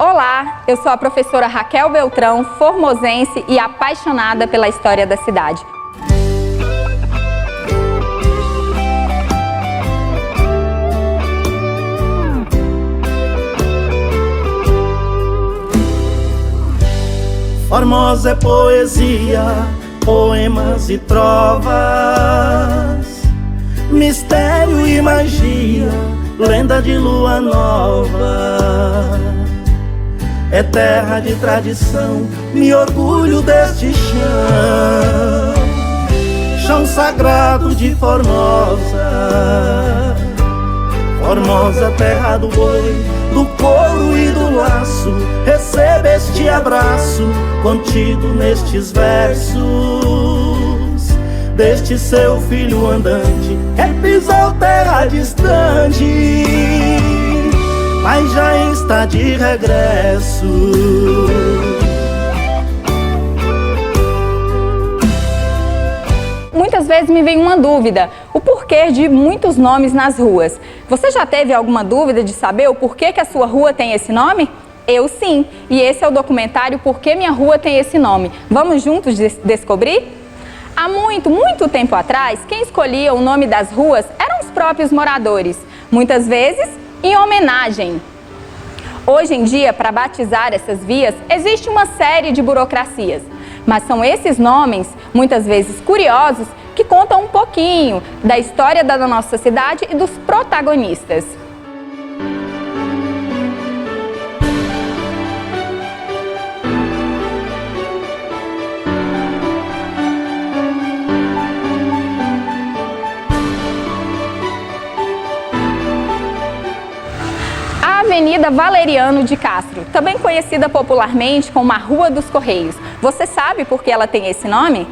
Olá, eu sou a professora Raquel Beltrão, formosense e apaixonada pela história da cidade. Formosa é poesia, poemas e trovas, mistério e magia, lenda de lua nova. É terra de tradição, me orgulho deste chão, chão sagrado de Formosa. Formosa, terra do boi, do couro e do laço, receba este abraço contido nestes versos deste seu filho andante, que pisou terra distante, mas já está de regresso. Muitas vezes me vem uma dúvida, o porquê de muitos nomes nas ruas. Você já teve alguma dúvida de saber o porquê que a sua rua tem esse nome? Eu sim, e esse é o documentário Por que Minha Rua Tem Esse Nome. Vamos juntos descobrir? Há muito tempo atrás, quem escolhia o nome das ruas eram os próprios moradores, muitas vezes em homenagem. Hoje em dia, para batizar essas vias, existe uma série de burocracias, mas são esses nomes, muitas vezes curiosos, que contam um pouquinho da história da nossa cidade e dos protagonistas. Avenida Valeriano de Castro, também conhecida popularmente como a Rua dos Correios. Você sabe por que ela tem esse nome?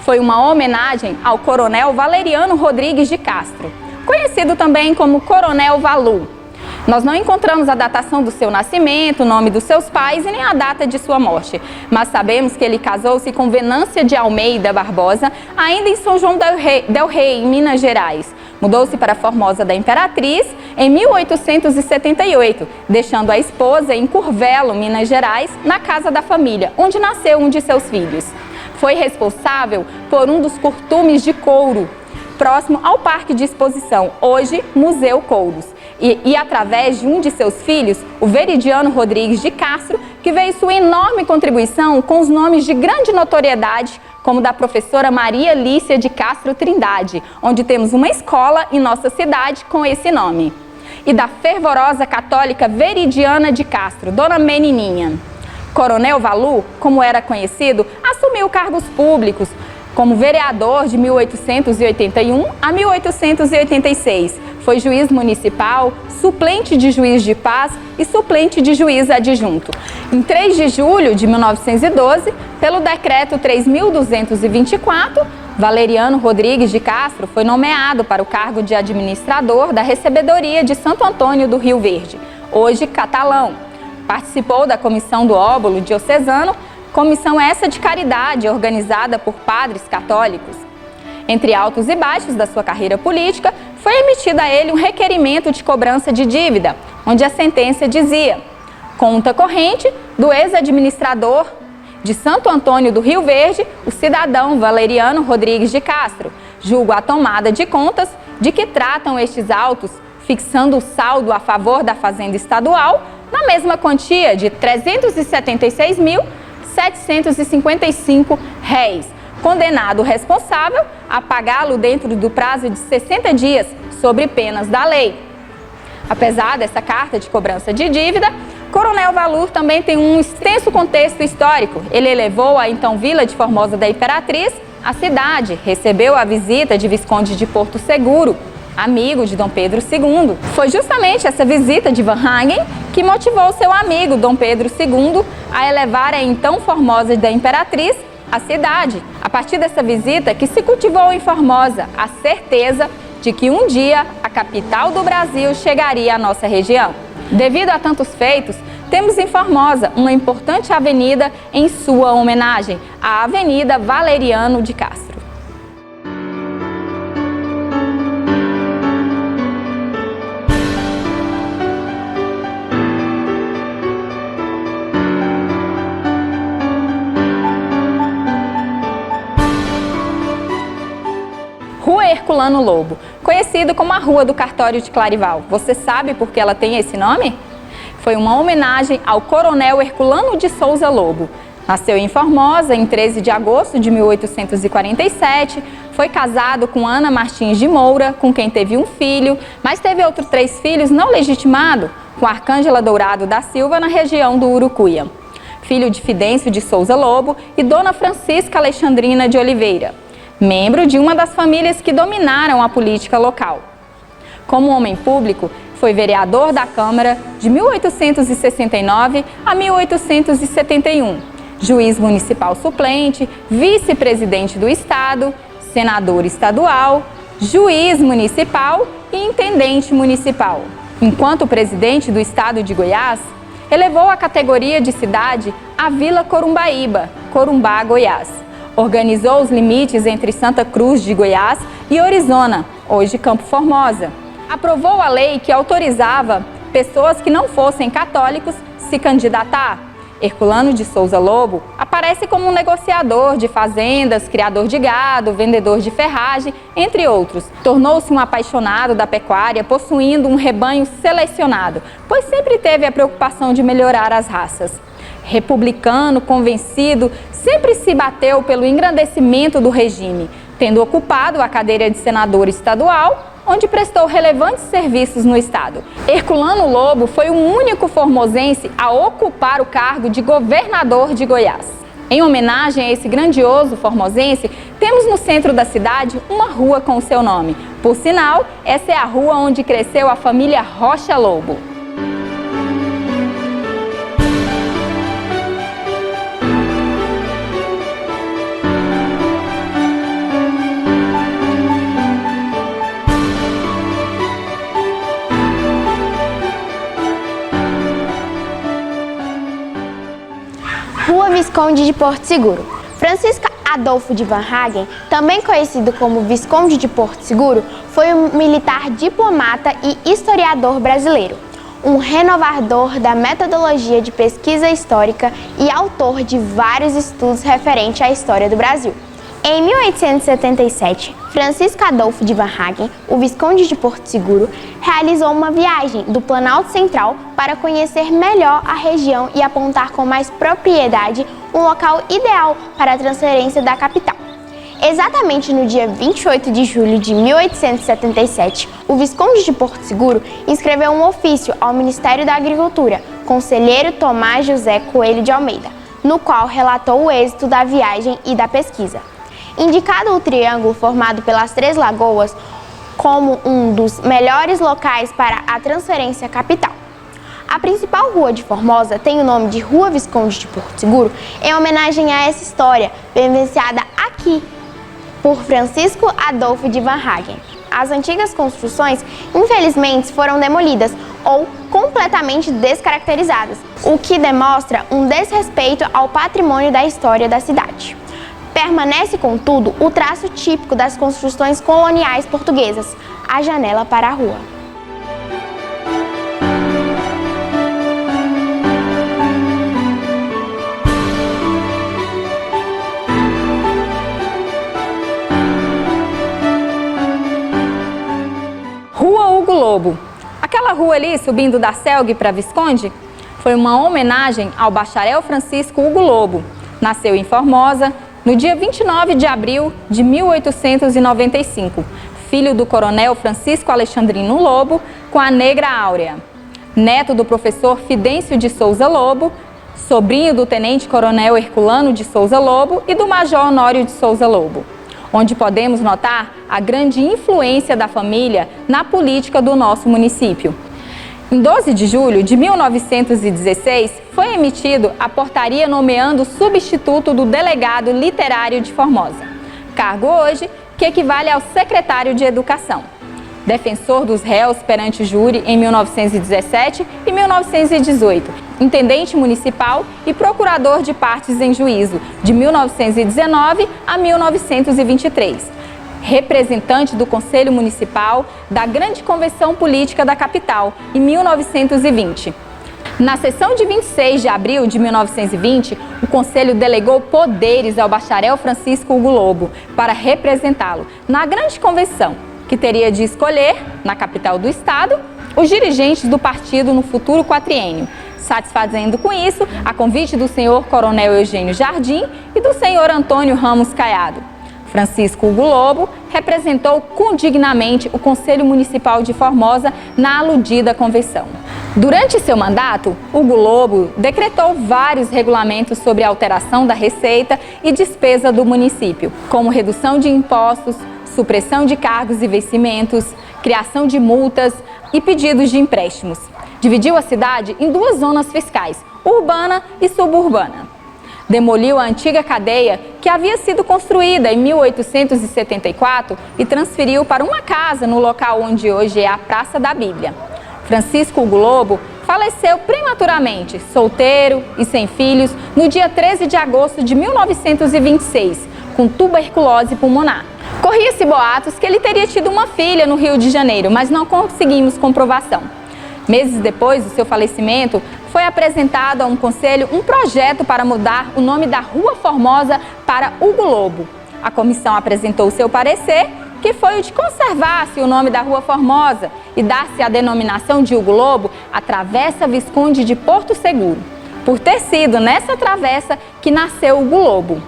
Foi uma homenagem ao Coronel Valeriano Rodrigues de Castro, conhecido também como Coronel Valu. Nós não encontramos a datação do seu nascimento, o nome dos seus pais e nem a data de sua morte, mas sabemos que ele casou-se com Venância de Almeida Barbosa, ainda em São João del Rei, em Minas Gerais. Mudou-se para Formosa da Imperatriz em 1878, deixando a esposa em Curvelo, Minas Gerais, na casa da família, onde nasceu um de seus filhos. Foi responsável por um dos curtumes de couro, próximo ao Parque de Exposição, hoje Museu Couros. E através de um de seus filhos, o Veridiano Rodrigues de Castro, que veio sua enorme contribuição com os nomes de grande notoriedade, como da professora Maria Lícia de Castro Trindade, onde temos uma escola em nossa cidade com esse nome. E da fervorosa católica Veridiana de Castro, Dona Menininha. Coronel Valu, como era conhecido, assumiu cargos públicos, como vereador de 1881 a 1886. Foi juiz municipal, suplente de juiz de paz e suplente de juiz adjunto. Em 3 de julho de 1912, pelo decreto 3.224, Valeriano Rodrigues de Castro foi nomeado para o cargo de administrador da Recebedoria de Santo Antônio do Rio Verde, hoje Catalão. Participou da Comissão do Óbolo Diocesano, comissão essa de caridade organizada por padres católicos. Entre altos e baixos da sua carreira política, foi emitido a ele um requerimento de cobrança de dívida, onde a sentença dizia: conta corrente do ex-administrador de Santo Antônio do Rio Verde, o cidadão Valeriano Rodrigues de Castro. Julgo a tomada de contas de que tratam estes autos, fixando o saldo a favor da Fazenda Estadual na mesma quantia de R$ 376.755, condenado o responsável a pagá-lo dentro do prazo de 60 dias, sob penas da lei. Apesar dessa carta de cobrança de dívida, Coronel Valu também tem um extenso contexto histórico. Ele elevou a então Vila de Formosa da Imperatriz à cidade, recebeu a visita de Visconde de Porto Seguro, amigo de Dom Pedro II. Foi justamente essa visita de Van Hagen que motivou seu amigo Dom Pedro II a elevar a então Formosa da Imperatriz à cidade. A partir dessa visita que se cultivou em Formosa a certeza de que um dia a capital do Brasil chegaria à nossa região. Devido a tantos feitos, temos em Formosa uma importante avenida em sua homenagem, a Avenida Valeriano de Castro. Herculano Lobo, conhecido como a Rua do Cartório de Clarival. Você sabe por que ela tem esse nome? Foi uma homenagem ao coronel Herculano de Souza Lobo. Nasceu em Formosa em 13 de agosto de 1847, foi casado com Ana Martins de Moura, com quem teve um filho, mas teve outros 3 filhos não legitimados, com Arcângela Dourado da Silva, na região do Urucuia. Filho de Fidêncio de Souza Lobo e Dona Francisca Alexandrina de Oliveira, membro de uma das famílias que dominaram a política local. Como homem público, foi vereador da Câmara de 1869 a 1871, juiz municipal suplente, vice-presidente do Estado, senador estadual, juiz municipal e intendente municipal. Enquanto presidente do Estado de Goiás, elevou a categoria de cidade a Vila Corumbaíba, Corumbá, Goiás. Organizou os limites entre Santa Cruz de Goiás e Orizona, hoje Campo Formosa. Aprovou a lei que autorizava pessoas que não fossem católicos se candidatar. Herculano de Souza Lobo aparece como um negociador de fazendas, criador de gado, vendedor de ferragem, entre outros. Tornou-se um apaixonado da pecuária, possuindo um rebanho selecionado, pois sempre teve a preocupação de melhorar as raças. Republicano, convencido, sempre se bateu pelo engrandecimento do regime, tendo ocupado a cadeira de senador estadual, onde prestou relevantes serviços no estado. Herculano Lobo foi o único formosense a ocupar o cargo de governador de Goiás. Em homenagem a esse grandioso formosense, temos no centro da cidade uma rua com o seu nome. Por sinal, essa é a rua onde cresceu a família Rocha Lobo. Rua Visconde de Porto Seguro. Francisco Adolfo de Varnhagen, também conhecido como Visconde de Porto Seguro, foi um militar diplomata e historiador brasileiro, um renovador da metodologia de pesquisa histórica e autor de vários estudos referentes à história do Brasil. Em 1877, Francisco Adolfo de Varnhagen, o Visconde de Porto Seguro, realizou uma viagem do Planalto Central para conhecer melhor a região e apontar com mais propriedade um local ideal para a transferência da capital. Exatamente no dia 28 de julho de 1877, o Visconde de Porto Seguro escreveu um ofício ao Ministério da Agricultura, conselheiro Tomás José Coelho de Almeida, no qual relatou o êxito da viagem e da pesquisa. Indicado o triângulo formado pelas Três Lagoas como um dos melhores locais para a transferência capital. A principal rua de Formosa tem o nome de Rua Visconde de Porto Seguro em homenagem a essa história vivenciada aqui por Francisco Adolfo de Varnhagen. As antigas construções, infelizmente, foram demolidas ou completamente descaracterizadas, o que demonstra um desrespeito ao patrimônio da história da cidade. Permanece, contudo, o traço típico das construções coloniais portuguesas, a janela para a rua. Rua Hugo Lobo. Aquela rua ali, subindo da Selgue para Visconde, foi uma homenagem ao bacharel Francisco Hugo Lobo. Nasceu em Formosa no dia 29 de abril de 1895, filho do coronel Francisco Alexandrino Lobo com a negra Áurea, neto do professor Fidêncio de Souza Lobo, sobrinho do tenente-coronel Herculano de Souza Lobo e do major Honório de Souza Lobo, onde podemos notar a grande influência da família na política do nosso município. Em 12 de julho de 1916, foi emitido a portaria nomeando o substituto do delegado literário de Formosa, cargo hoje que equivale ao secretário de Educação, defensor dos réus perante o júri em 1917 e 1918, intendente municipal e procurador de partes em juízo de 1919 a 1923. Representante do Conselho Municipal da Grande Convenção Política da Capital, em 1920. Na sessão de 26 de abril de 1920, o Conselho delegou poderes ao bacharel Francisco Hugo Lobo para representá-lo na Grande Convenção, que teria de escolher, na capital do estado, os dirigentes do partido no futuro quatriênio, satisfazendo com isso a convite do senhor Coronel Eugênio Jardim e do senhor Antônio Ramos Caiado. Francisco Hugo Lobo representou condignamente o Conselho Municipal de Formosa na aludida convenção. Durante seu mandato, Hugo Lobo decretou vários regulamentos sobre a alteração da receita e despesa do município, como redução de impostos, supressão de cargos e vencimentos, criação de multas e pedidos de empréstimos. Dividiu a cidade em duas zonas fiscais, urbana e suburbana. Demoliu a antiga cadeia que havia sido construída em 1874 e transferiu para uma casa no local onde hoje é a Praça da Bíblia. Francisco Hugo Lobo faleceu prematuramente, solteiro e sem filhos, no dia 13 de agosto de 1926, com tuberculose pulmonar. Corria-se boatos que ele teria tido uma filha no Rio de Janeiro, mas não conseguimos comprovação. Meses depois do seu falecimento, foi apresentado a um conselho um projeto para mudar o nome da Rua Formosa para Hugo Lobo. A comissão apresentou seu parecer, que foi o de conservar-se o nome da Rua Formosa e dar-se a denominação de Hugo Lobo à Travessa Visconde de Porto Seguro, por ter sido nessa travessa que nasceu Hugo Lobo.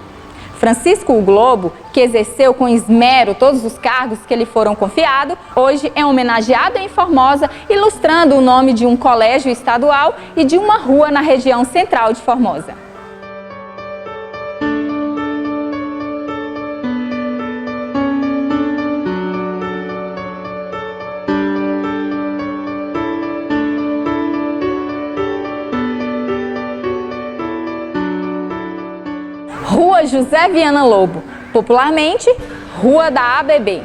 Francisco Hugo Lobo, que exerceu com esmero todos os cargos que lhe foram confiados, hoje é homenageado em Formosa, ilustrando o nome de um colégio estadual e de uma rua na região central de Formosa. Rua José Viana Lobo, popularmente Rua da ABB,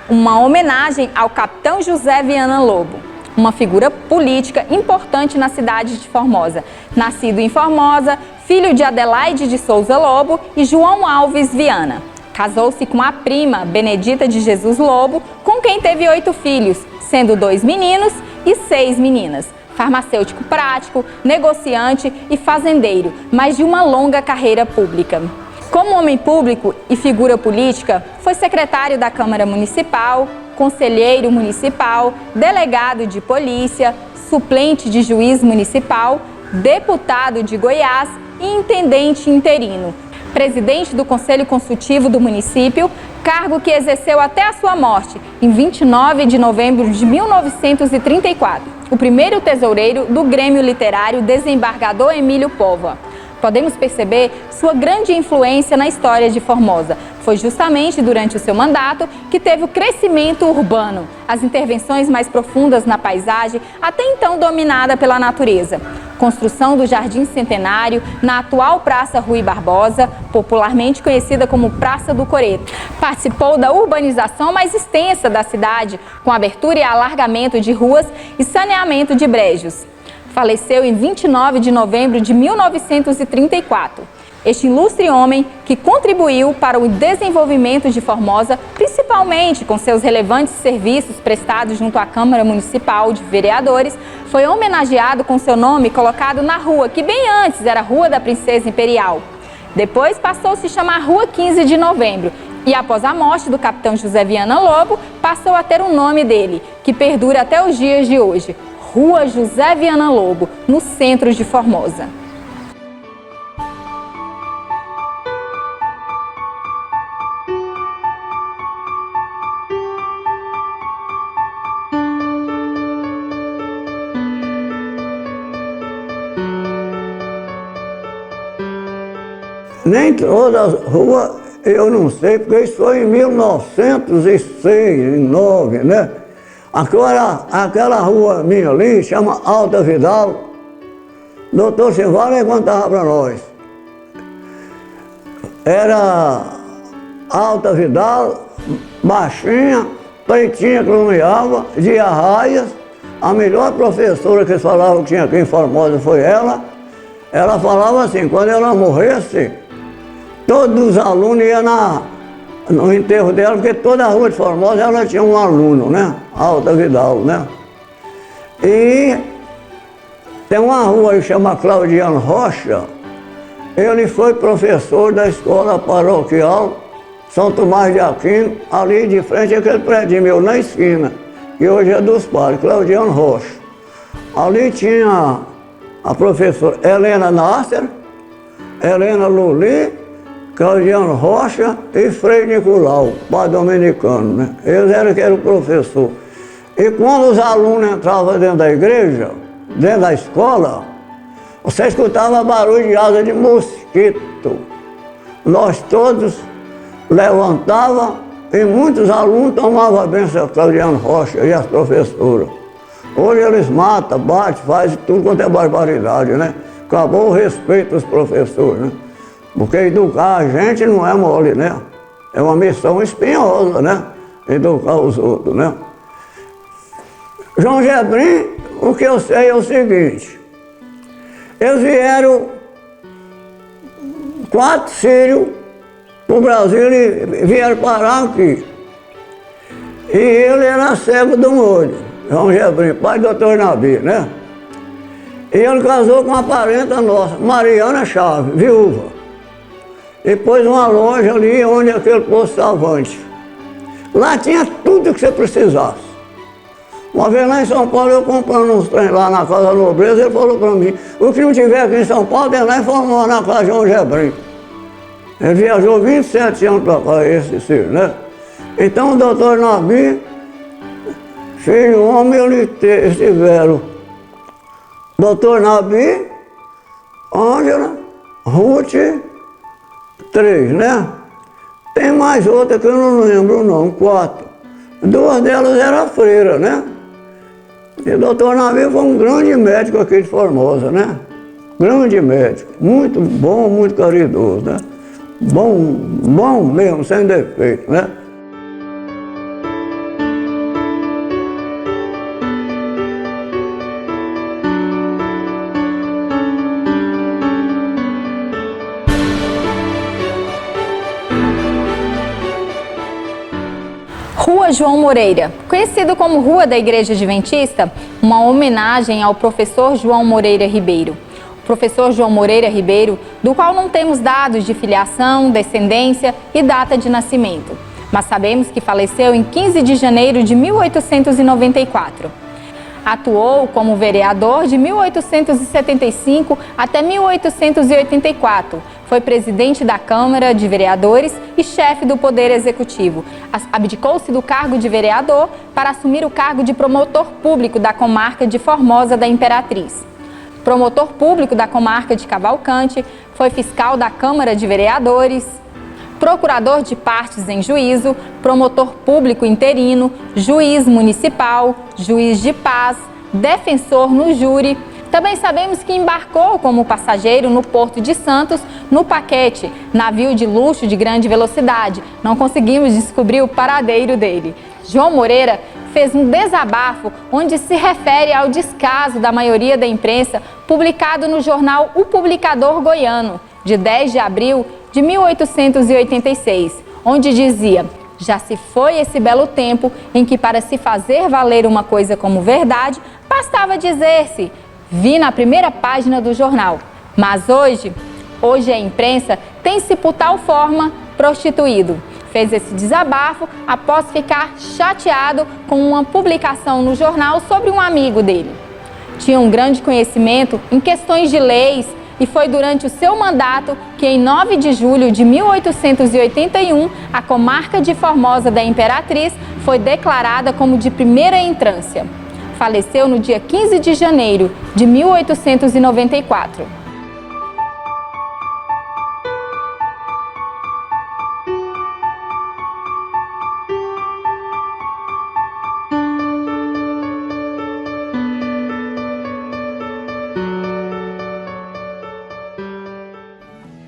uma homenagem ao capitão José Viana Lobo, uma figura política importante na cidade de Formosa. Nascido em Formosa, filho de Adelaide de Souza Lobo e João Alves Viana. Casou-se com a prima Benedita de Jesus Lobo, com quem teve 8 filhos, sendo 2 meninos e 6 meninas. Farmacêutico prático, negociante e fazendeiro, mas de uma longa carreira pública. Como homem público e figura política, foi secretário da Câmara Municipal, conselheiro municipal, delegado de polícia, suplente de juiz municipal, deputado de Goiás e intendente interino. Presidente do Conselho Consultivo do município, cargo que exerceu até a sua morte, em 29 de novembro de 1934. O primeiro tesoureiro do Grêmio Literário Desembargador Emílio Póvoa. Podemos perceber sua grande influência na história de Formosa. Foi justamente durante o seu mandato que teve o crescimento urbano, as intervenções mais profundas na paisagem, até então dominada pela natureza. Construção do Jardim Centenário na atual Praça Rui Barbosa, popularmente conhecida como Praça do Coreto. Participou da urbanização mais extensa da cidade, com abertura e alargamento de ruas e saneamento de brejos. Faleceu em 29 de novembro de 1934. Este ilustre homem, que contribuiu para o desenvolvimento de Formosa, principalmente com seus relevantes serviços prestados junto à Câmara Municipal de Vereadores, foi homenageado com seu nome colocado na rua, que bem antes era Rua da Princesa Imperial. Depois passou a se chamar Rua 15 de Novembro e, após a morte do capitão José Viana Lobo, passou a ter o nome dele, que perdura até os dias de hoje, Rua José Viana Lobo, no centro de Formosa. Nem toda rua, eu não sei, porque isso foi em 1906, 9, né? Aquela rua minha ali, chama Alta Vidal, doutor Silvano contava para nós. Era Alta Vidal, baixinha, pretinha que iluminava, de arraias. A melhor professora que eles falavam que tinha aqui em Formosa foi ela. Ela falava assim, quando ela morresse, todos os alunos iam no enterro dela, porque toda a rua de Formosa ela tinha um aluno, né? Alta Vidal, né? E tem uma rua que chama Claudiano Rocha. Ele foi professor da escola paroquial São Tomás de Aquino, ali de frente aquele prédio meu na esquina, que hoje é dos padres, Claudiano Rocha. Ali tinha a professora Helena Nasser, Helena Luli, Claudiano Rocha e Frei Nicolau, padre dominicano, né? Eles eram que era o professor. E quando os alunos entravam dentro da igreja, dentro da escola, você escutava barulho de asa de mosquito. Nós todos levantávamos e muitos alunos tomavam a bênção de Claudiano Rocha e as professoras. Hoje eles matam, batem, fazem tudo quanto é barbaridade, né? Acabou o respeito dos professores, né? Porque educar a gente não é mole, né? É uma missão espinhosa, né? Educar os outros, né? João Gebrim, o que eu sei é o seguinte. Eles vieram 4 sírios para o Brasil e vieram parar aqui. E ele era cego do olho, João Gebrim, pai do Dr. Nabi, né? E ele casou com uma parenta nossa, Mariana Chaves, viúva. E pôs uma loja ali onde aquele posto Avante. Lá tinha tudo que você precisasse. Uma vez lá em São Paulo, eu comprando uns trem lá na Casa Nobreza, ele falou para mim, o que não tiver aqui em São Paulo, tem lá e formou na Casa João Gebrim. Ele viajou 27 anos para cá, esse filho, né? Então o doutor Nabi, filho homem, eles tiveram doutor Nabi, Ângela, Ruth, 3, né? Tem mais outra que eu não lembro não, 4. 2 delas eram freira, né? E o doutor Nabi foi um grande médico aqui de Formosa, né? Grande médico, muito bom, muito caridoso, né? Bom mesmo, sem defeito, né? Rua João Moreira, conhecido como Rua da Igreja Adventista, uma homenagem ao professor João Moreira Ribeiro. O professor João Moreira Ribeiro, do qual não temos dados de filiação, descendência e data de nascimento, mas sabemos que faleceu em 15 de janeiro de 1894. Atuou como vereador de 1875 até 1884. Foi presidente da Câmara de Vereadores e chefe do Poder Executivo. Abdicou-se do cargo de vereador para assumir o cargo de promotor público da comarca de Formosa da Imperatriz. Promotor público da comarca de Cavalcante, foi fiscal da Câmara de Vereadores, procurador de partes em juízo, promotor público interino, juiz municipal, juiz de paz, defensor no júri. Também sabemos que embarcou como passageiro no Porto de Santos, no Paquete, navio de luxo de grande velocidade. Não conseguimos descobrir o paradeiro dele. João Moreira fez um desabafo onde se refere ao descaso da maioria da imprensa, publicado no jornal O Publicador Goiano, de 10 de abril de 1886, onde dizia: já se foi esse belo tempo em que, para se fazer valer uma coisa como verdade, bastava dizer-se: vi na primeira página do jornal. Mas hoje a imprensa tem-se por tal forma prostituído. Fez esse desabafo após ficar chateado com uma publicação no jornal sobre um amigo dele. Tinha um grande conhecimento em questões de leis e foi durante o seu mandato que, em 9 de julho de 1881, a comarca de Formosa da Imperatriz foi declarada como de primeira entrância. Faleceu no dia 15 de janeiro de 1894.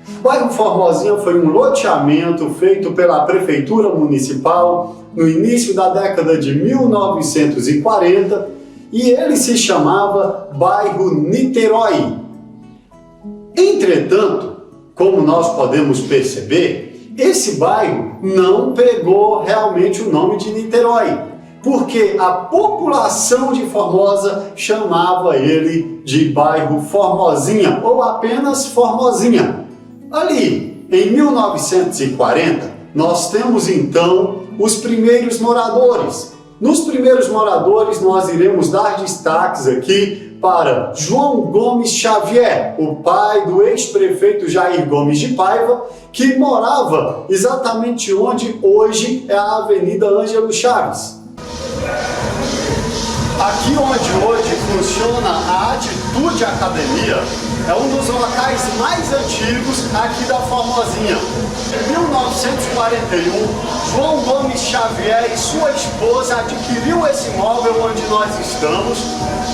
O bairro Formosinha foi um loteamento feito pela Prefeitura Municipal no início da década de 1940 e ele se chamava Bairro Niterói. Entretanto, como nós podemos perceber, esse bairro não pegou realmente o nome de Niterói, porque a população de Formosa chamava ele de bairro Formosinha ou apenas Formosinha. Ali, em 1940, nós temos então os primeiros moradores. Nos primeiros moradores, nós iremos dar destaques aqui para João Gomes Xavier, o pai do ex-prefeito Jair Gomes de Paiva, que morava exatamente onde hoje é a Avenida Ângelo Chaves. Aqui onde hoje funciona a Atitude Academia, é um dos locais mais antigos aqui da Formosinha. Em 1941, João Gomes Xavier e sua esposa adquiriu esse imóvel onde nós estamos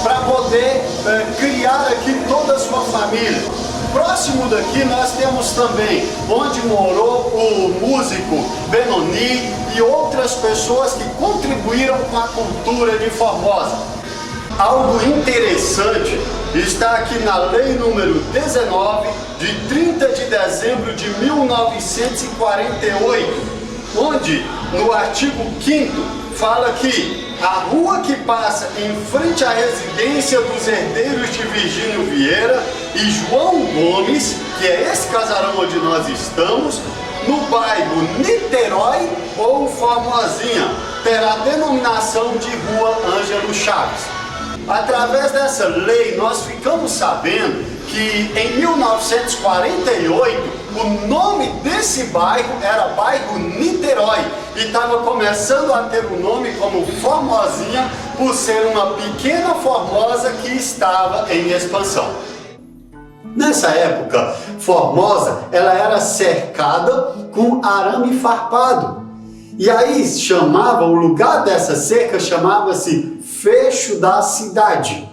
para poder criar aqui toda a sua família. Próximo daqui nós temos também onde morou o músico Benoni e outras pessoas que contribuíram com a cultura de Formosa. Algo interessante está aqui na Lei número 19, de 30 de dezembro de 1948, onde, no artigo 5º, fala que a rua que passa em frente à residência dos herdeiros de Virgínio Vieira e João Gomes, que é esse casarão onde nós estamos, no bairro Niterói ou Formosinha, terá denominação de Rua Ângelo Chaves. Através dessa lei, nós ficamos sabendo que em 1948 o nome desse bairro era bairro Niterói e estava começando a ter o nome como Formosinha por ser uma pequena Formosa que estava em expansão. Nessa época, Formosa ela era cercada com arame farpado. E aí o lugar dessa cerca chamava-se Fecho da Cidade.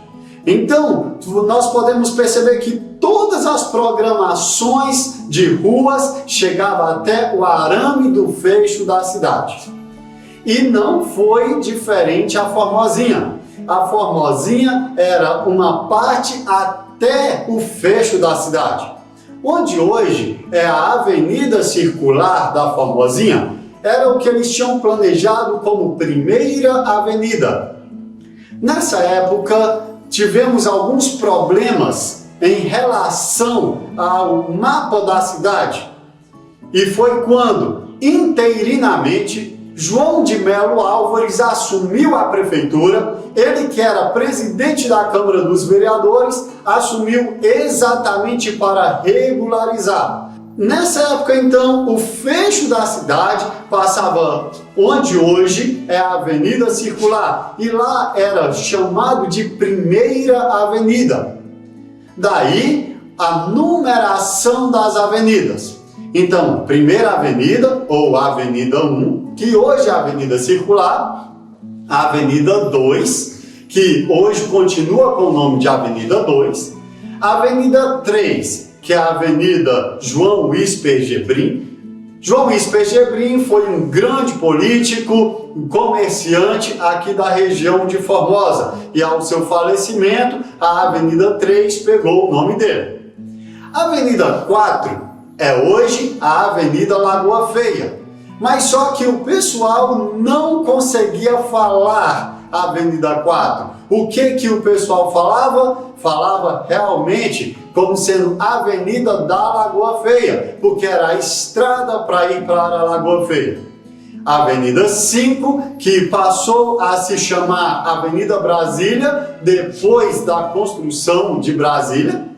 Então, nós podemos perceber que todas as programações de ruas chegavam até o arame do fecho da cidade. E não foi diferente a Formosinha. A Formosinha era uma parte até o fecho da cidade. Onde hoje é a Avenida Circular da Formosinha, era o que eles tinham planejado como primeira avenida. Nessa época, tivemos alguns problemas em relação ao mapa da cidade. E foi quando, interinamente, João de Melo Álvares assumiu a prefeitura. Ele, que era presidente da Câmara dos Vereadores, assumiu exatamente para regularizar. Nessa época, então, o fecho da cidade passava onde hoje é a Avenida Circular, e lá era chamado de Primeira Avenida. Daí, a numeração das avenidas. Então, Primeira Avenida, ou Avenida 1, que hoje é a Avenida Circular, a Avenida 2, que hoje continua com o nome de Avenida 2, a Avenida 3, que é a Avenida João Luiz Pergebrim. João Luiz Pergebrim foi um grande político, comerciante aqui da região de Formosa. E ao seu falecimento, a Avenida 3 pegou o nome dele. A Avenida 4 é hoje a Avenida Lagoa Feia. Mas só que o pessoal não conseguia falar Avenida 4. O que o pessoal falava? Falava realmente como sendo Avenida da Lagoa Feia, porque era a estrada para ir para a Lagoa Feia. Avenida 5, que passou a se chamar Avenida Brasília, depois da construção de Brasília,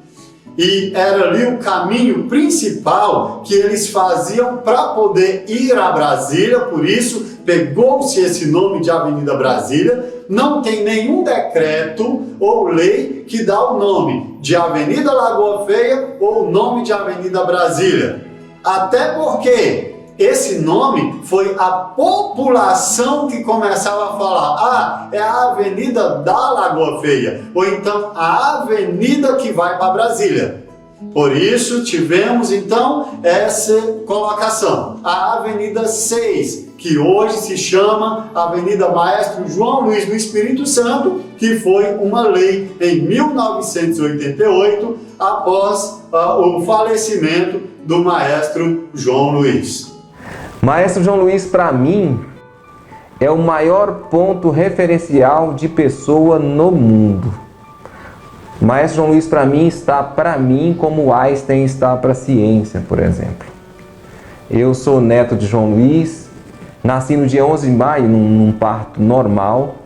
e era ali o caminho principal que eles faziam para poder ir a Brasília, por isso pegou-se esse nome de Avenida Brasília. Não tem nenhum decreto ou lei que dá o nome de Avenida Lagoa Feia ou o nome de Avenida Brasília. Até porque esse nome foi a população que começava a falar: é a Avenida da Lagoa Feia, ou então a avenida que vai para Brasília. Por isso tivemos então essa colocação. A Avenida 6, que hoje se chama Avenida Maestro João Luiz do Espírito Santo, que foi uma lei em 1988, após o falecimento do maestro João Luiz. Maestro João Luiz, para mim, é o maior ponto referencial de pessoa no mundo. Maestro João Luiz, para mim, está como Einstein está para a ciência, por exemplo. Eu sou neto de João Luiz, nasci no dia 11 de maio, num parto normal,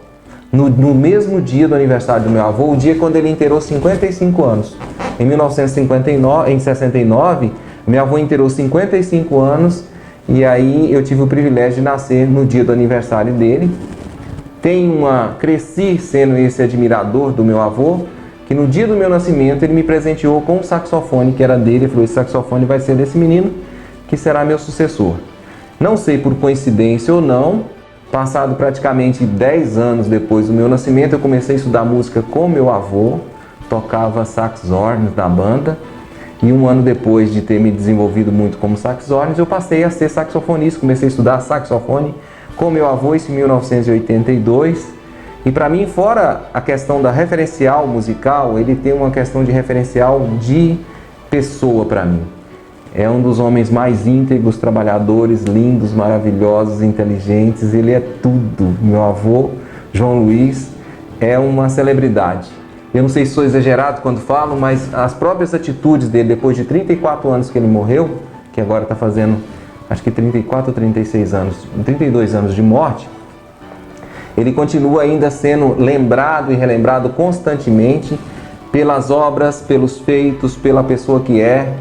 no mesmo dia do aniversário do meu avô, o dia quando ele inteirou 55 anos. Em 1969, meu avô inteirou 55 anos e aí eu tive o privilégio de nascer no dia do aniversário dele. Cresci sendo esse admirador do meu avô, que no dia do meu nascimento ele me presenteou com um saxofone que era dele. Ele falou: esse saxofone vai ser desse menino, que será meu sucessor. Não sei por coincidência ou não, passado praticamente 10 anos depois do meu nascimento, eu comecei a estudar música com meu avô, tocava sax horns da banda, e um ano depois de ter me desenvolvido muito como sax horns, eu passei a ser saxofonista, comecei a estudar saxofone com meu avô, isso em 1982, e para mim, fora a questão da referencial musical, ele tem uma questão de referencial de pessoa para mim. É um dos homens mais íntegros, trabalhadores, lindos, maravilhosos, inteligentes. Ele é tudo. Meu avô, João Luiz, é uma celebridade. Eu não sei se sou exagerado quando falo, mas as próprias atitudes dele, depois de 34 anos que ele morreu, que agora está fazendo, acho que 34 ou 36 anos, 32 anos de morte, ele continua ainda sendo lembrado e relembrado constantemente pelas obras, pelos feitos, pela pessoa que é.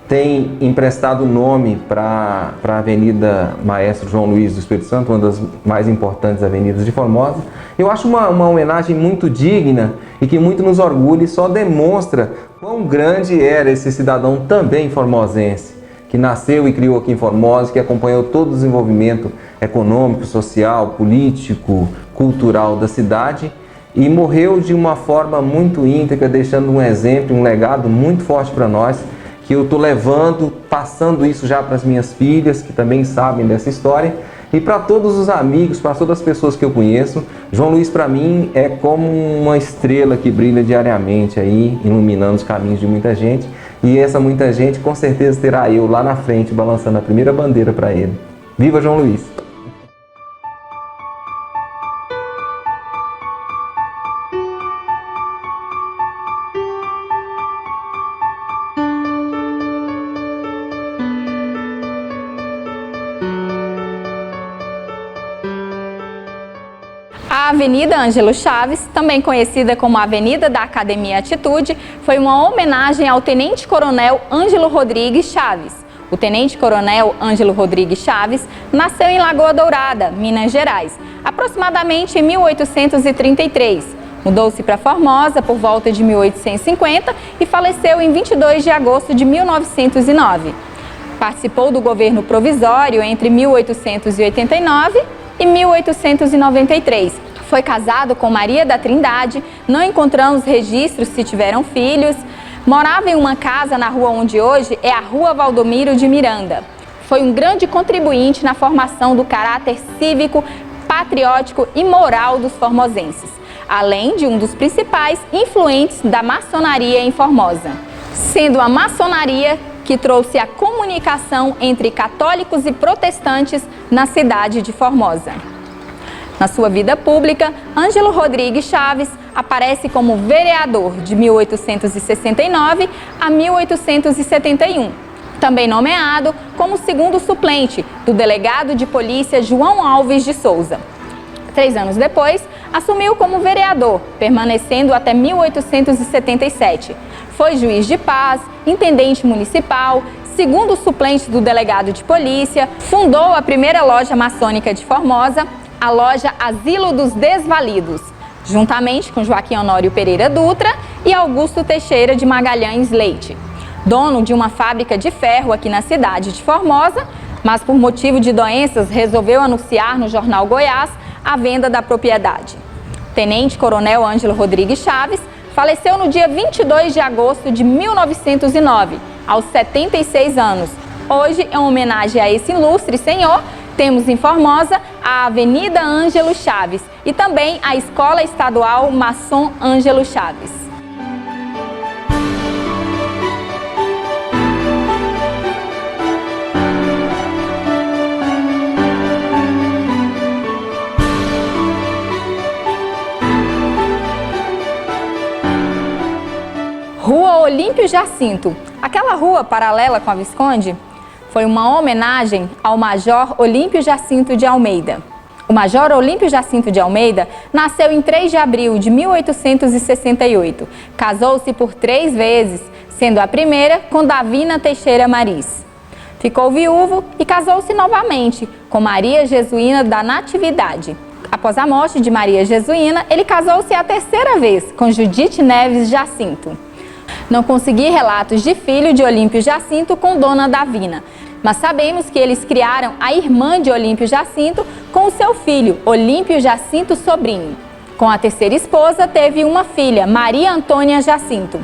Tem emprestado nome para a Avenida Maestro João Luiz do Espírito Santo, uma das mais importantes avenidas de Formosa. Eu acho uma homenagem muito digna e que muito nos orgulha e só demonstra quão grande era esse cidadão também formosense, que nasceu e criou aqui em Formosa, que acompanhou todo o desenvolvimento econômico, social, político, cultural da cidade e morreu de uma forma muito íntegra, deixando um exemplo, um legado muito forte para nós, que eu estou levando, passando isso já para as minhas filhas, que também sabem dessa história, e para todos os amigos, para todas as pessoas que eu conheço. João Luiz, para mim, é como uma estrela que brilha diariamente aí, iluminando os caminhos de muita gente, e essa muita gente com certeza terá eu lá na frente, balançando a primeira bandeira para ele. Viva João Luiz! A Avenida Ângelo Chaves, também conhecida como Avenida da Academia Atitude, foi uma homenagem ao Tenente-Coronel Ângelo Rodrigues Chaves. O Tenente-Coronel Ângelo Rodrigues Chaves nasceu em Lagoa Dourada, Minas Gerais, aproximadamente em 1833. Mudou-se para Formosa por volta de 1850 e faleceu em 22 de agosto de 1909. Participou do governo provisório entre 1889 e 1893. Foi casado com Maria da Trindade, não encontramos registros se tiveram filhos. Morava em uma casa na rua onde hoje é a Rua Valdomiro de Miranda. Foi um grande contribuinte na formação do caráter cívico, patriótico e moral dos formosenses, além de um dos principais influentes da maçonaria em Formosa, sendo a maçonaria que trouxe a comunicação entre católicos e protestantes na cidade de Formosa. Na sua vida pública, Ângelo Rodrigues Chaves aparece como vereador de 1869 a 1871, também nomeado como segundo suplente do delegado de polícia João Alves de Souza. 3 anos depois, assumiu como vereador, permanecendo até 1877. Foi juiz de paz, intendente municipal, segundo suplente do delegado de polícia, fundou a primeira loja maçônica de Formosa, a loja Asilo dos Desvalidos, juntamente com Joaquim Honório Pereira Dutra e Augusto Teixeira de Magalhães Leite. Dono de uma fábrica de ferro aqui na cidade de Formosa, mas por motivo de doenças resolveu anunciar no jornal Goiás a venda da propriedade. Tenente Coronel Ângelo Rodrigues Chaves faleceu no dia 22 de agosto de 1909, aos 76 anos. Hoje, em homenagem a esse ilustre senhor, temos em Formosa a Avenida Ângelo Chaves e também a Escola Estadual Maçom Ângelo Chaves. Rua Olímpio Jacinto, aquela rua paralela com a Visconde, foi uma homenagem ao Major Olímpio Jacinto de Almeida. O Major Olímpio Jacinto de Almeida nasceu em 3 de abril de 1868. Casou-se por 3 vezes, sendo a primeira com Davina Teixeira Maris. Ficou viúvo e casou-se novamente com Maria Jesuína da Natividade. Após a morte de Maria Jesuína, ele casou-se a 3ª vez com Judite Neves Jacinto. Não consegui relatos de filho de Olímpio Jacinto com Dona Davina, mas sabemos que eles criaram a irmã de Olímpio Jacinto com o seu filho, Olímpio Jacinto Sobrinho. Com a 3ª esposa, teve uma filha, Maria Antônia Jacinto.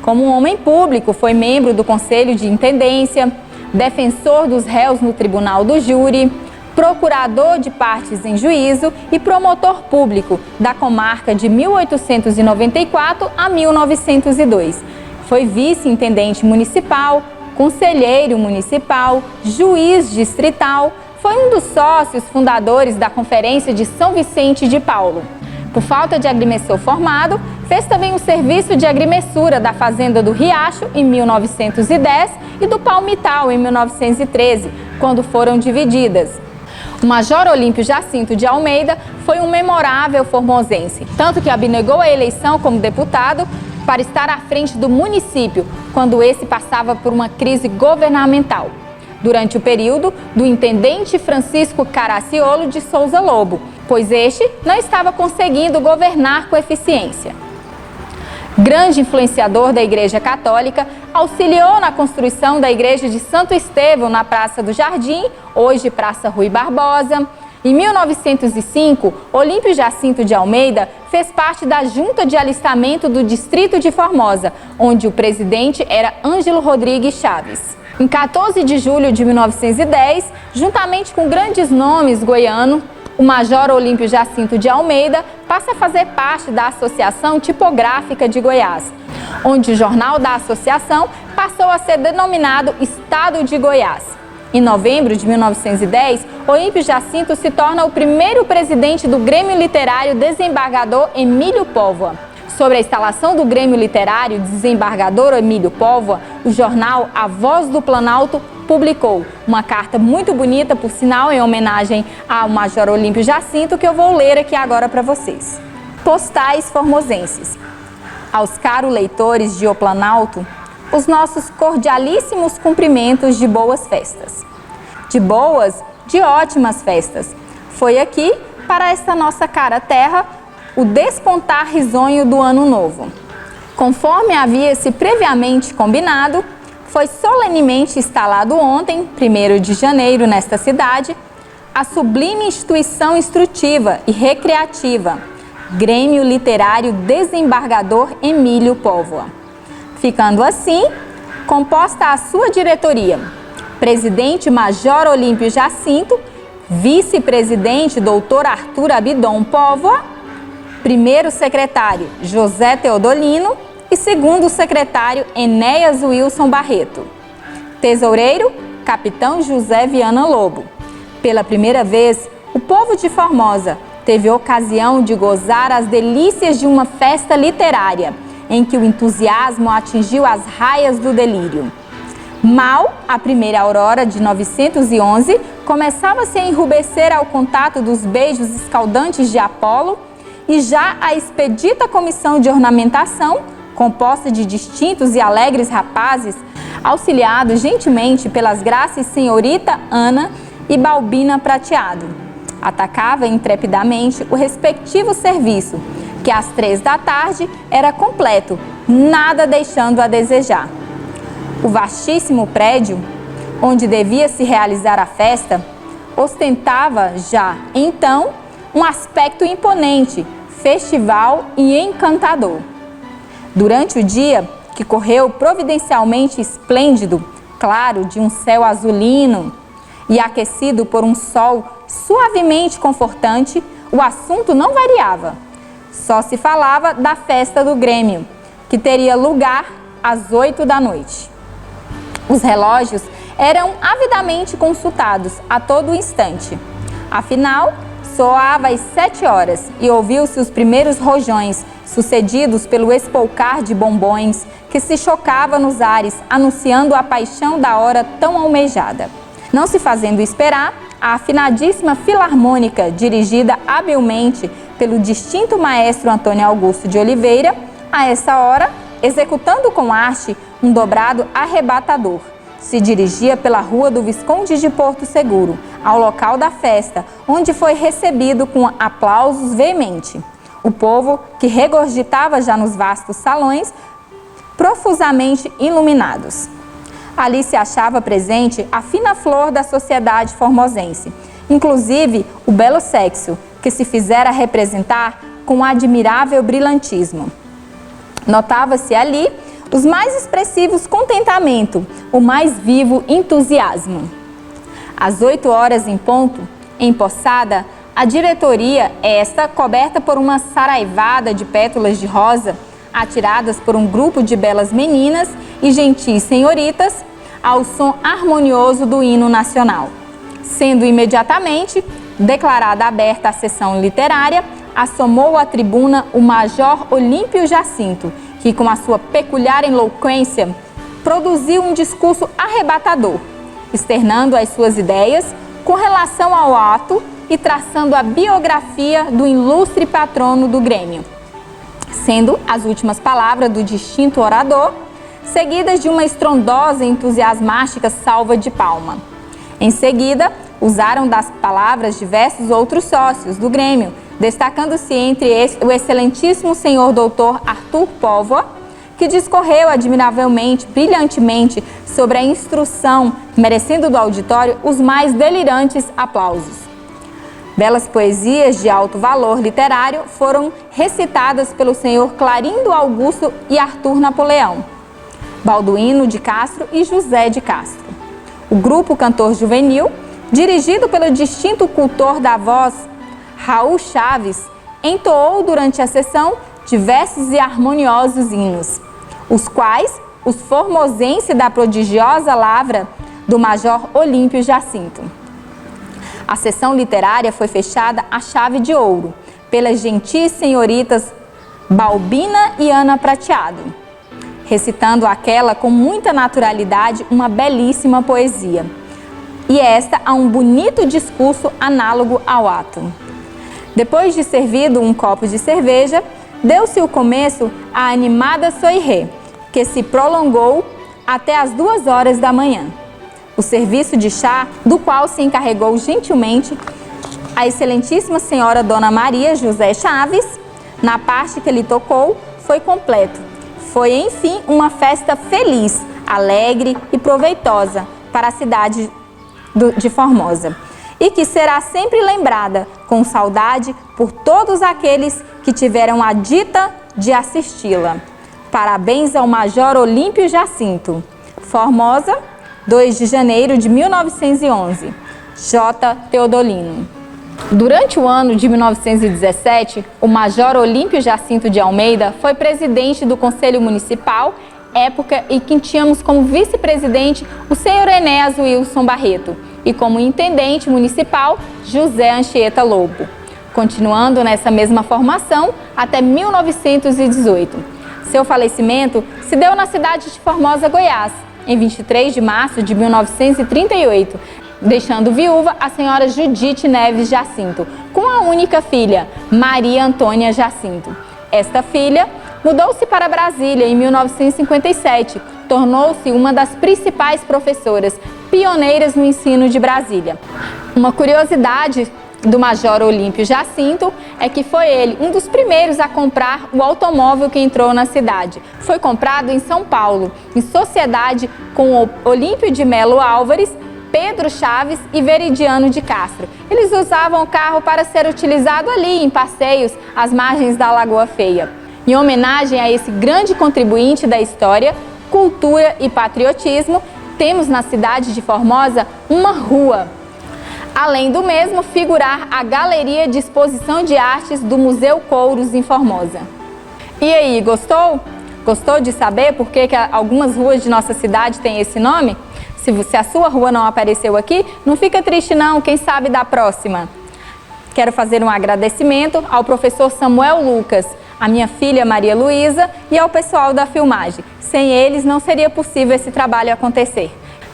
Como um homem público, foi membro do Conselho de Intendência, defensor dos réus no Tribunal do Júri, procurador de partes em juízo e promotor público da comarca de 1894 a 1902. Foi vice-intendente municipal, conselheiro municipal, juiz distrital, foi um dos sócios fundadores da Conferência de São Vicente de Paulo. Por falta de agrimensor formado, fez também o serviço de agrimensura da Fazenda do Riacho em 1910 e do Palmital em 1913, quando foram divididas. O Major Olímpio Jacinto de Almeida foi um memorável formosense, tanto que abnegou a eleição como deputado para estar à frente do município quando esse passava por uma crise governamental, durante o período do intendente Francisco Caraciolo de Souza Lobo, pois este não estava conseguindo governar com eficiência. Grande influenciador da Igreja Católica, auxiliou na construção da Igreja de Santo Estevão na Praça do Jardim, hoje Praça Rui Barbosa. Em 1905, Olímpio Jacinto de Almeida fez parte da Junta de Alistamento do Distrito de Formosa, onde o presidente era Ângelo Rodrigues Chaves. Em 14 de julho de 1910, juntamente com grandes nomes goianos, o Major Olímpio Jacinto de Almeida passa a fazer parte da Associação Tipográfica de Goiás, onde o jornal da associação passou a ser denominado Estado de Goiás. Em novembro de 1910, Olímpio Jacinto se torna o primeiro presidente do Grêmio Literário Desembargador Emílio Póvoa. Sobre a instalação do Grêmio Literário Desembargador Emílio Póvoa, o jornal A Voz do Planalto publicou uma carta muito bonita, por sinal, em homenagem ao Major Olímpio Jacinto, que eu vou ler aqui agora para vocês. Postais formosenses. Aos caros leitores de O Planalto, os nossos cordialíssimos cumprimentos de boas festas. De ótimas festas. Foi aqui, para esta nossa cara terra, o despontar risonho do ano novo. Conforme havia-se previamente combinado, foi solenemente instalado ontem, 1º de janeiro, nesta cidade, a sublime instituição instrutiva e recreativa, Grêmio Literário Desembargador Emílio Póvoa. Ficando assim, composta a sua diretoria, presidente Major Olímpio Jacinto, vice-presidente Dr. Arthur Abidon Póvoa, primeiro secretário José Teodolino e segundo secretário Enéas Wilson Barreto. Tesoureiro, capitão José Viana Lobo. Pela primeira vez, o povo de Formosa teve ocasião de gozar as delícias de uma festa literária, em que o entusiasmo atingiu as raias do delírio. Mal, a primeira aurora de 911 começava-se a enrubescer ao contato dos beijos escaldantes de Apolo, e já a expedita comissão de ornamentação, composta de distintos e alegres rapazes, auxiliados gentilmente pelas graças senhorita Ana e Balbina Prateado, atacava intrepidamente o respectivo serviço, que às 3 da tarde era completo, nada deixando a desejar. O vastíssimo prédio, onde devia se realizar a festa, ostentava já, então, um aspecto imponente, festival e encantador. Durante o dia, que correu providencialmente esplêndido, claro, de um céu azulino e aquecido por um sol suavemente confortante, o assunto não variava. Só se falava da festa do Grêmio, que teria lugar às 8 da noite. Os relógios eram avidamente consultados a todo instante. Afinal, soava às 7 horas e ouviu-se os primeiros rojões, sucedidos pelo espolcar de bombons que se chocava nos ares, anunciando a paixão da hora tão almejada. Não se fazendo esperar, a afinadíssima filarmônica, dirigida habilmente pelo distinto maestro Antônio Augusto de Oliveira, a essa hora, executando com arte um dobrado arrebatador, se dirigia pela rua do Visconde de Porto Seguro, ao local da festa, onde foi recebido com aplausos veementes. O povo, que regurgitava já nos vastos salões, profusamente iluminados. Ali se achava presente a fina flor da sociedade formosense, inclusive o belo sexo, que se fizera representar com admirável brilhantismo. Notava-se ali os mais expressivos contentamento, o mais vivo entusiasmo. Às 8 horas em ponto, empossada, a diretoria, esta coberta por uma saraivada de pétalas de rosa, atiradas por um grupo de belas meninas e gentis senhoritas, ao som harmonioso do hino nacional. Sendo imediatamente declarada aberta a sessão literária, assomou à tribuna o Major Olímpio Jacinto, que com a sua peculiar eloquência produziu um discurso arrebatador, externando as suas ideias com relação ao ato e traçando a biografia do ilustre patrono do Grêmio, sendo as últimas palavras do distinto orador, seguidas de uma estrondosa e entusiasmática salva de palma. Em seguida, usaram das palavras diversos outros sócios do Grêmio, destacando-se entre estes o excelentíssimo senhor doutor Arthur Póvoa, que discorreu admiravelmente, brilhantemente sobre a instrução, merecendo do auditório os mais delirantes aplausos. Belas poesias de alto valor literário foram recitadas pelo senhor Clarindo Augusto e Arthur Napoleão, Balduino de Castro e José de Castro. O grupo cantor juvenil, dirigido pelo distinto cultor da voz, Raul Chaves, entoou durante a sessão diversos e harmoniosos hinos, os quais os formosenses da prodigiosa lavra do Major Olímpio Jacinto. A sessão literária foi fechada a chave de ouro pelas gentis senhoritas Balbina e Ana Prateado, recitando aquela com muita naturalidade uma belíssima poesia, e esta a um bonito discurso análogo ao ato. Depois de servido um copo de cerveja, deu-se o começo à animada soirée, que se prolongou até as 2 horas da manhã. O serviço de chá, do qual se encarregou gentilmente a excelentíssima senhora Dona Maria José Chaves, na parte que lhe tocou, foi completo. Foi, enfim, uma festa feliz, alegre e proveitosa para a cidade de Formosa, e que será sempre lembrada com saudade por todos aqueles que tiveram a dita de assisti-la. Parabéns ao Major Olímpio Jacinto. Formosa, 2 de janeiro de 1911. J. Teodolino. Durante o ano de 1917, o Major Olímpio Jacinto de Almeida foi presidente do Conselho Municipal, época em que tínhamos como vice-presidente o senhor Enéas Wilson Barreto e como intendente municipal José Anchieta Lobo, continuando nessa mesma formação até 1918. Seu falecimento se deu na cidade de Formosa, Goiás, em 23 de março de 1938, deixando viúva a senhora Judite Neves Jacinto, com a única filha, Maria Antônia Jacinto. Esta filha mudou-se para Brasília em 1957, tornou-se uma das principais professoras pioneiras no ensino de Brasília. Uma curiosidade do Major Olímpio Jacinto é que foi ele um dos primeiros a comprar o automóvel que entrou na cidade. Foi comprado em São Paulo, em sociedade com o Olímpio de Melo Álvares, Pedro Chaves e Veridiano de Castro. Eles usavam o carro para ser utilizado ali em passeios às margens da Lagoa Feia. Em homenagem a esse grande contribuinte da história, cultura e patriotismo, temos na cidade de Formosa uma rua. Além do mesmo, figurar a Galeria de Exposição de Artes do Museu Couros em Formosa. E aí, gostou? Gostou de saber por que algumas ruas de nossa cidade têm esse nome? Se a sua rua não apareceu aqui, não fica triste não, quem sabe da próxima. Quero fazer um agradecimento ao professor Samuel Lucas, à minha filha Maria Luísa e ao pessoal da filmagem. Sem eles não seria possível esse trabalho acontecer.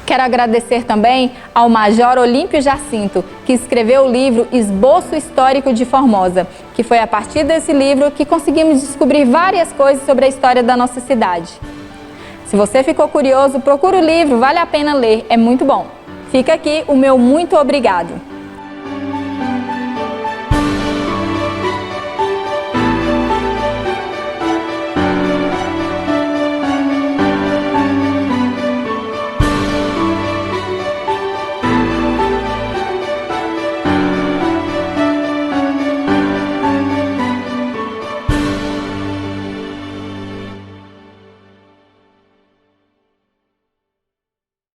Quero agradecer também ao Major Olímpio Jacinto, que escreveu o livro Esboço Histórico de Formosa, que foi a partir desse livro que conseguimos descobrir várias coisas sobre a história da nossa cidade. Se você ficou curioso, procure o livro, vale a pena ler, é muito bom. Fica aqui o meu muito obrigado.